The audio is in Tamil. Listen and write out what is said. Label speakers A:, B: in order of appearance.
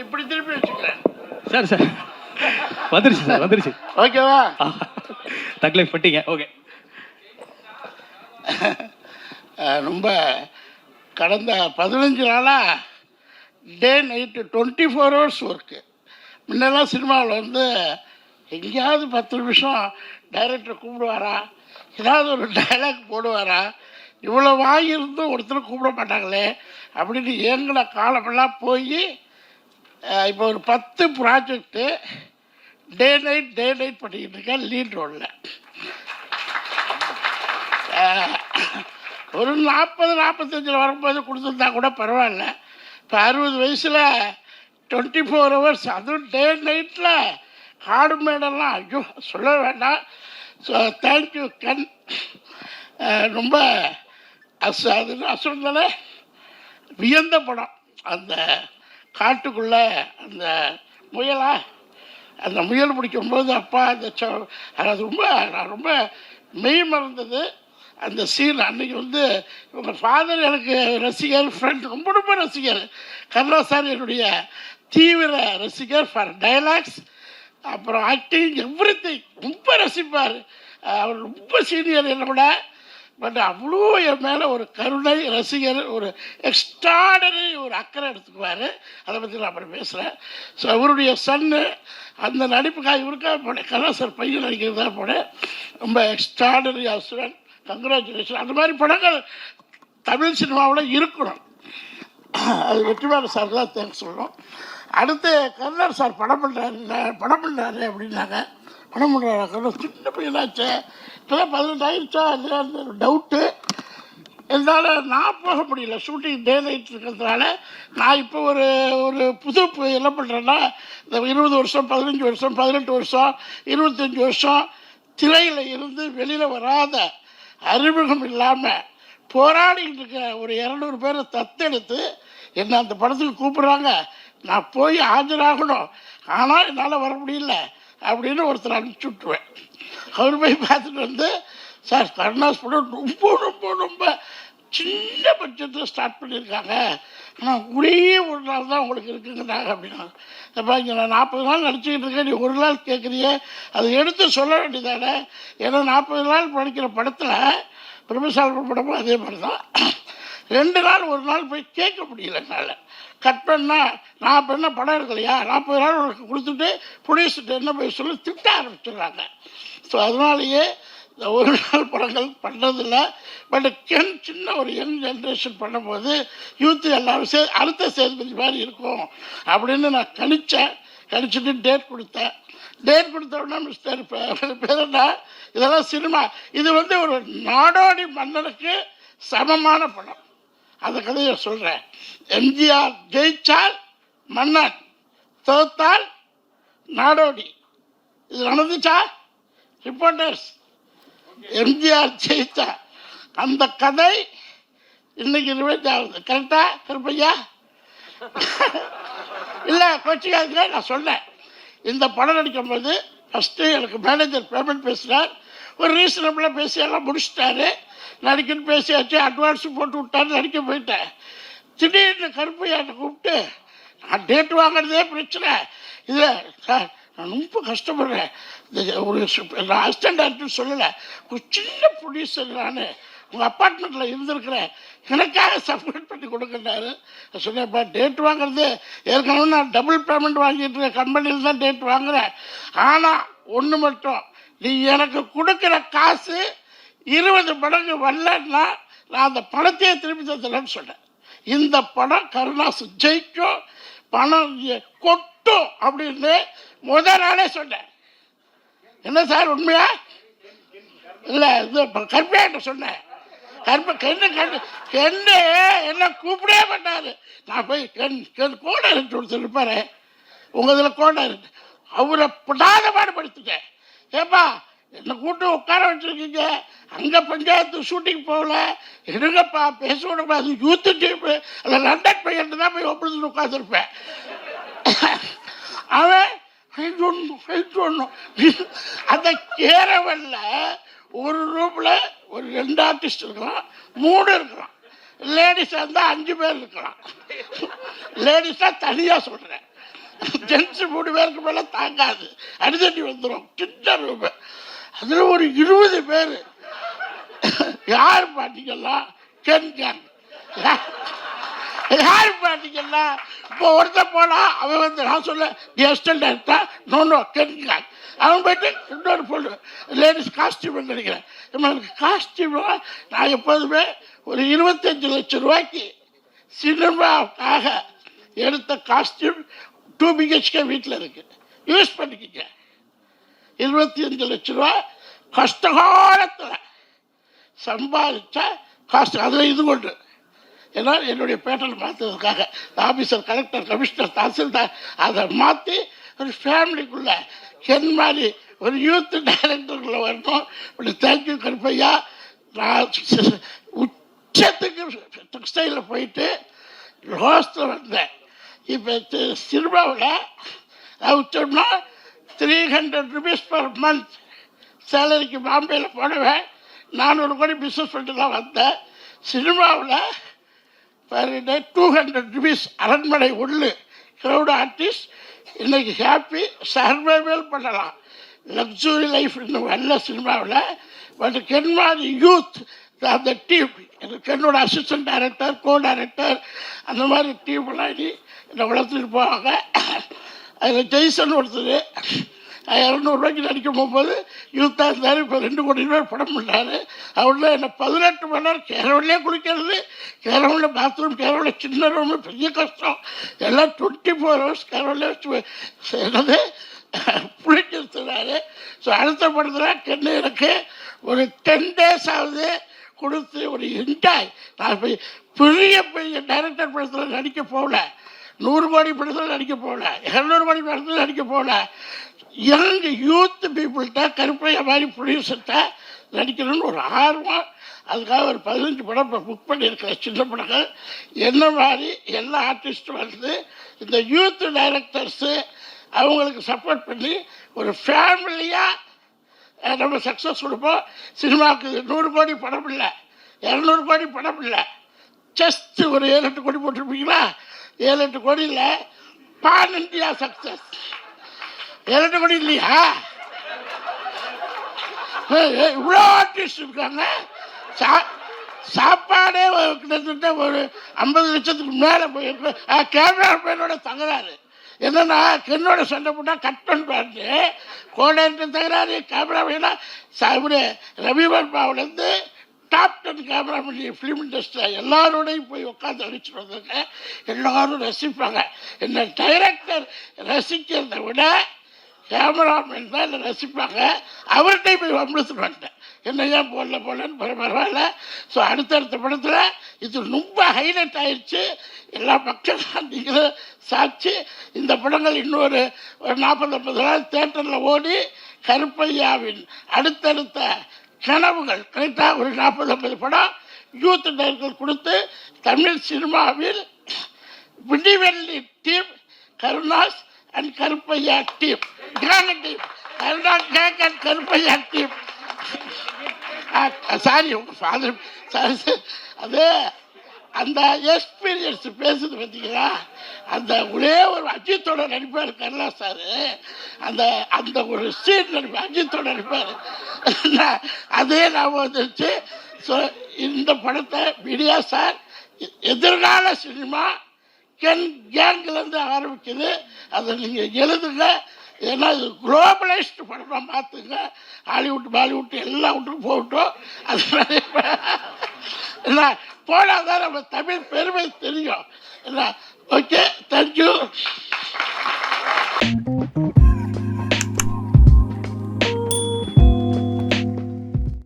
A: இப்படி திருப்பி வச்சுக்கிறேன்
B: சார். சார் வந்துருச்சு சார், வந்துருச்சு.
A: ஓகேவா?
B: தக்லை பட்டிங்க. ஓகே.
A: ரொம்ப கடந்த 15 நாளாக டே நைட்டு 24 ஹவர்ஸ் ஒர்க்கு. முன்னெல்லாம் சினிமாவில் வந்து எங்கேயாவது 10 நிமிஷம் டைரக்டர் கூப்பிடுவாரா, ஏதாவது ஒரு டைலாக் போடுவாரா, இவ்வளோ வாங்கியிருந்தும் ஒருத்தர் கூப்பிட மாட்டாங்களே அப்படின்னு ஏங்கின காலமெல்லாம் போய் இப்போ ஒரு 10 ப்ராஜெக்டு டே நைட் பண்ணிக்கிட்டு இருக்கேன் லீட் ரோலில். ஒரு 40-45 வரும்போது கொடுத்துருந்தா கூட பரவாயில்ல. இப்போ 60 வயசில் 24 ஹவர்ஸ், அதுவும் டே நைட்டில் காடு மேடெல்லாம் ஐயோ சொல்ல வேண்டாம். ஸோ தேங்க்யூ கண். ரொம்ப அசுரந்தானே வியந்த படம். அந்த காட்டுக்குள்ளே அந்த முயல் பிடிக்கும்போது அப்பா அந்த அது நான் ரொம்ப மெய் மறந்தது அந்த சீன். அன்றைக்கி வந்து உங்கள் ஃபாதர் எனக்கு ரசிகர், ஃப்ரெண்ட், ரொம்ப ரசிகர். கருணா சார் என்னுடைய தீவிர ரசிகர் ஃபார் டைலாக்ஸ், அப்புறம் ஆக்டிங், எவ்ரிதிங் ரொம்ப ரசிப்பார். அவர் ரொம்ப சீனியர் என்னை விட. பட் அவ்வளோ என் மேலே ஒரு கருணை, ரசிகர், ஒரு எக்ஸ்ட்ராடனரி ஒரு அக்கறை எடுத்துக்குவார். அதை பற்றி நான் அப்புறம் பேசுகிறேன். ஸோ அவருடைய சன்னு அந்த நடிப்புக்காக இவருக்காக போனேன். கருணா சார் பையன் நடிக்கிறதாக போனேன். ரொம்ப எக்ஸ்ட்ராடனரி ஹஸ்பண்ட், கங்க்ராச்சுலேஷன். அந்த மாதிரி படங்கள் தமிழ் சினிமாவில் இருக்கணும். அது வெற்றிமாறன் சார் தான் தேங்க்ஸ் சொல்லணும். அடுத்து கருணார் சார் படம் பண்ணுறாரு அப்படின்னாங்க. படம் பண்ணுறாங்க, சின்ன பையனாச்சே, இப்போதான் 18 ஆயிடுச்சா இல்லையா டவுட்டு. இருந்தாலும் நான் போக முடியல, ஷூட்டிங் டே நைட் இருக்கிறதுனால. நான் இப்போ ஒரு புது என்ன பண்ணுறேன்னா, இந்த 20 வருஷம் 15 வருஷம் 18 வருஷம் 25 வருஷம் திரையில் இருந்து வெளியில் வராத, அறிமுகம் இல்லாமல் போராடிக்கிட்டு இருக்கிற ஒரு 200 பேரை தத்தெடுத்து என்னை அந்த படத்துக்கு கூப்பிட்றாங்க. நான் போய் ஆஜராகணும், ஆனால் என்னால் வர முடியல அப்படின்னு ஒருத்தர் அனுப்பிச்சி விட்ருவேன். அவர் போய் பார்த்துட்டு வந்து, சார் கருணாஸ் படம் ரொம்ப சின்ன பட்ஜெட்டில் ஸ்டார்ட் பண்ணியிருக்காங்க, ஆனால் ஒரே ஒரு நாள் தான் உங்களுக்கு இருக்குங்கிறாங்க அப்படின்னா. அப்போ இங்கே நான் 40 நாள் நடிச்சுக்கிட்டு இருக்கேன், நீ ஒரு நாள் கேட்குறியே, அதை எடுத்து சொல்ல வேண்டியதானே. ஏன்னா 40 நாள் படிக்கிற படத்தில் பிரபுசால் படமும் அதே மாதிரி தான். 2 நாள் ஒரு நாள் போய் கேட்க முடியல என்னால். கட் பண்ணால் நான் இப்போ என்ன படம் இருக்கலையா, 40 நாள் உனக்கு கொடுத்துட்டு ப்ரொடியூசர்கிட்ட என்ன போய் சொல்லி திட்ட ஆரம்பிச்சிடுறாங்க. ஸோ அதனாலேயே இந்த ஒரு நாள் படங்கள் பண்ணுறதில்ல. பட் சின்ன ஒரு யங் ஜென்ரேஷன் பண்ணும்போது யூத்து எல்லோரும் அடுத்த சேதுபதி மாதிரி இருக்கும் அப்படின்னு நான் கணிச்சிட்டு டேட் கொடுத்தேன். டேட் கொடுத்தோன்னா மிஸ்டர் பேர் என்ன, இதெல்லாம் சினிமா, இது வந்து ஒரு நாடோடி மன்னனுக்கு சமமான படம். அந்த கதையை சொல்கிறேன். எம்ஜிஆர் ஜெயிச்சால் மன்னன், தோத்தால் நாடோடி. இது நடந்துச்சா? ரிப்போர்ட்டர்ஸ், எம்ஜிஆர் ஜெயிச்சா அந்த கதை இன்னைக்கு ரிவைண்ட் ஆகுது. கரெக்டா கருப்பையா? இல்லை கோச்சிக்காதுங்க, நான் சொன்னேன். இந்த படம் நடிக்கும்போது ஃபஸ்ட்டு எனக்கு மேனேஜர் பேமெண்ட் பேசுகிறார். ஒரு ரீசனபிளாக பேசி எல்லாம் முடிச்சுட்டாரு. நடிக்கன்னு பேசியாச்சு, அட்வான்ஸு போட்டு விட்டாரு, நடிக்க போயிட்டேன். திடீர்னு கருப்பையாட்ட கூப்பிட்டு, நான் டேட் வாங்குறதே பிரச்சனை, இல்லை சார் நான் ரொம்ப கஷ்டப்படுறேன், ஒரு நான் அசிஸ்டன்ட் டேரக்டர் சொல்லலை, ஒரு சின்ன ப்ரொடியூசர், நான் உங்கள் அப்பார்ட்மெண்ட்டில் இருந்திருக்கிறேன், எனக்காக சப்மிட் பண்ணி கொடுக்குறாரு. நான் சொன்னேன்ப்பா டேட் வாங்குறது ஏற்கனவே நான் டபுள் பேமெண்ட் வாங்கிட்டு இருக்கேன், கம்பெனியில் தான் டேட் வாங்குகிறேன். ஆனால் ஒன்று மட்டும், நீ எனக்கு கொடுக்குற காசு 20 மடங்கு வரலன்னா நான் அந்த பணத்தையே திருப்பி தரலன்னு சொன்னேன். இந்த படம் கருணாஸ் ஜெயிக்கும், பணம் கொட்டும் அப்படின்னு முதல் நாளே சொன்னேன். என்ன சார் உண்மையா? இல்லை இது கருப்பையாட்ட சொன்னேன். கண்ணு என்ன கூப்பிடவே மாட்டார். நான் போய் கோடர் கொடுத்துருப்பாரு, உங்கள் இதில் கோடர், அவரை படாத பாடுபடுத்திட்டேன். ஏப்பா என்னை கூட்டு உட்கார வச்சுருக்கீங்க, அங்கே பஞ்சாயத்து ஷூட்டிங் போகல, எடுங்கப்பா பேசக்கூடாது, அது யூத்து டீப்பு, அதில் லண்டன் பையன் தான் போய் ஒப்பிட்டு உட்காந்துருப்பேன். அவன் அந்த கேரவல்ல ஒரு ரூமில் ஒரு 2 ஆர்டிஸ்ட் இருக்கலாம், 3 இருக்கலாம். லேடிஸாக இருந்தால் 5 பேர் இருக்கலாம். லேடிஸாக தனியாக சொல்கிறேன். ஜென்ஸு 3 பேருக்கு மேலே தாங்காது, அடிதடி வந்துடும். சின்ன ரூபு, அதில் ஒரு 20 பேர். யார் பார்த்தீங்கன்னா கென் கேங். யார் பார்த்தீங்கன்னா இப்போ ஒருத்தர் போனால் அவன் வந்து நான் சொல்ல எஸ்டன் டேரக்டா நோ கென் கேங். அவன் போயிட்டு இன்னொரு பொண்ணு லேடிஸ் காஸ்டியூம் நினைக்கிறேன். எனக்கு காஸ்டியூம் நான் எப்போதுமே ஒரு 25 லட்சம் ரூபாய்க்கு சினிமாவுக்காக எடுத்த காஸ்டியூம் 2 BHK வீட்டில் இருக்கு, யூஸ் பண்ணிக்கிங்க. 25 லட்சம் ரூபா கஷ்டகாலத்தில் சம்பாதிச்ச காஸ்ட். அதில் இது கொண்டு ஏன்னா என்னுடைய பேட்டர்ன் மாற்றுறதுக்காக ஆஃபீஸர், கலெக்டர், கமிஷனர், தாசில்தார் அதை மாற்றி ஒரு ஃபேமிலிக்குள்ளே கென் மாதிரி ஒரு யூத் டைரக்டருக்குள்ளே வரணும். இப்படி தேங்க்யூ கருப்பையா. நான் உச்சத்துக்கு டெக்ஸ்டைலில் போயிட்டு ரோஸ்டில் வந்தேன். இப்போ சினிமாவில் உச்சம்னா 300 rupees per month சேலரிக்கு பாம்பேயில் போடுவேன். 400 கோடி பிஸ்னஸ் பண்ணிட்டு தான் வந்தேன். சினிமாவில் பர் டே 200 rupees அரண்மனை உள்ளு க்ரௌட் ஆர்டிஸ்ட். இன்றைக்கி ஹாப்பி சர்வைவல் பண்ணலாம், லக்ஸுரி லைஃப் இன்னும் நல்ல சினிமாவில். பட் கென் மாதிரி யூத் அந்த டீம், என்னோட அசிஸ்டன்ட் டைரக்டர், கோ டைரக்டர், அந்த மாதிரி டீம்லாம் இனி என்னை வளர்த்துட்டு போவாங்க. அதில் ஜெய்சன் ஒருத்தர் 200 ரூபாய்க்கு நடிக்க போகும்போது யூத்தாக இருந்தார். இப்போ 2 கோடி ரூபாய் படம் பண்ணார். அவரில் என்ன 18 மணி நேரம் கேரளிலே குளிக்கிறது, கேரளில் பாத்ரூம், கேரளில் சின்ன ரூம், பெரிய கஷ்டம். எல்லாம் 24 hours கேரளில் வச்சு என்னது புளிச்சிருந்தார். ஸோ அடுத்த படத்தில் கென்னு எனக்கு ஒரு 10 days ஆகுது கொடுத்து ஒரு என்ஜாய். நான் போய் பெரிய பெரிய டைரக்டர் படத்தில் நடிக்க போகல, 100 கோடி படத்தில் நடிக்க போகல, 200 கோடி படத்தில் நடிக்க போகல. யங் யூத் பீப்புள்கிட்ட கருப்பையா மாதிரி ப்ரொடியூசர்கிட்ட நடிக்கணும்னு ஒரு ஆர்வம். அதுக்காக ஒரு 15 படம் இப்போ புக் பண்ணியிருக்கிறேன், சின்ன படங்கள். என்ன மாதிரி எல்லா ஆர்டிஸ்ட்டும் வந்து இந்த யூத் டைரக்டர்ஸு அவங்களுக்கு சப்போர்ட் பண்ணி ஒரு ஃபேமிலியாக நம்ம சக்ஸஸ் கொடுப்போம். சினிமாவுக்கு 100 கோடி படம் இல்லை, 200 கோடி படம் இல்லை, ஜஸ்ட் ஒரு 7-8 கோடி போட்டிருப்பீங்களா? 7-8 கோடியில் பான் இந்தியா சக்ஸஸ். 7-8 கோடி இல்லையா? இவ்வளோ ஆர்டிஸ்ட் இருக்காங்க. சாப்பாடே கிட்டத்தட்ட ஒரு 50 லட்சத்துக்கு மேலே போயிருக்கு. கேமரா மேனோட தகராறு என்னன்னா, கென்னோட சண்டை போட்டால் கட் பண்ணிட்டு கோடைன்ட்டு தகராறு. கேமரா மேனா இப்படி ரவிவர்மாவிலேருந்து டாப் 10 கேமரா பண்ணி ஃபிலிம் இண்டஸ்ட்ரியில் எல்லாரோடையும் போய் உட்காந்து அடிச்சுட்டு வந்தாங்க. எல்லோரும் ரசிப்பாங்க. என்ன டைரக்டர் ரசிக்கிறத விட கேமராமேன் தான் என்னை ரசிப்பாங்க. அவர்கிட்டையும் போய் வம்பிழுத்துட்டு வந்துட்டேன். என்ன ஏன் போடலன்னு பரவாயில்ல. ஸோ அடுத்தடுத்த படத்தில் இது ரொம்ப ஹைலைட் ஆயிடுச்சு. எல்லா மக்களும் நீங்களும் சாட்சி. இந்த படங்கள் இன்னொரு 40-50 நாள் தேட்டரில் ஓடி கருப்பையாவின் அடுத்தடுத்த கனவுகள் கரெக்டாக ஒரு 40-50 படம் யூத் டைரக்டர் கொடுத்து தமிழ் சினிமாவில் Vidivelli team, Karunas and Karuppaiya team, gang team, Karunas gang and Karuppaiya team. Sorry உங்கள் ஃபாதர் சாரி. அது அந்த எக்ஸ்பீரியன்ஸ் பேசுது பார்த்தீங்களா? அந்த ஒரே ஒரு அஜித்தோட நடிப்பார் கருணா சார். அந்த அந்த ஒரு சீன் நடிப்பார், அஜித்தோட நடிப்பார். அதே ஞாபகம் வந்துருச்சு. ஸோ இந்த படத்தை மீடியா சார் எதிர்கால சினிமா கென் கேங்கிலேருந்து ஆரம்பிக்குது. அதை நீங்கள் எழுதுங்க. ஏன்னா இது குளோபலைஸ்டு படமாக மாற்றுங்க. ஹாலிவுட், பாலிவுட் எல்லா விட்டுக்கும் போகட்டும். அதனால என்ன போனால் தான் நம்ம தமிழ் பெருமை தெரியும். என்ன ஓகே, தேங்க்யூ.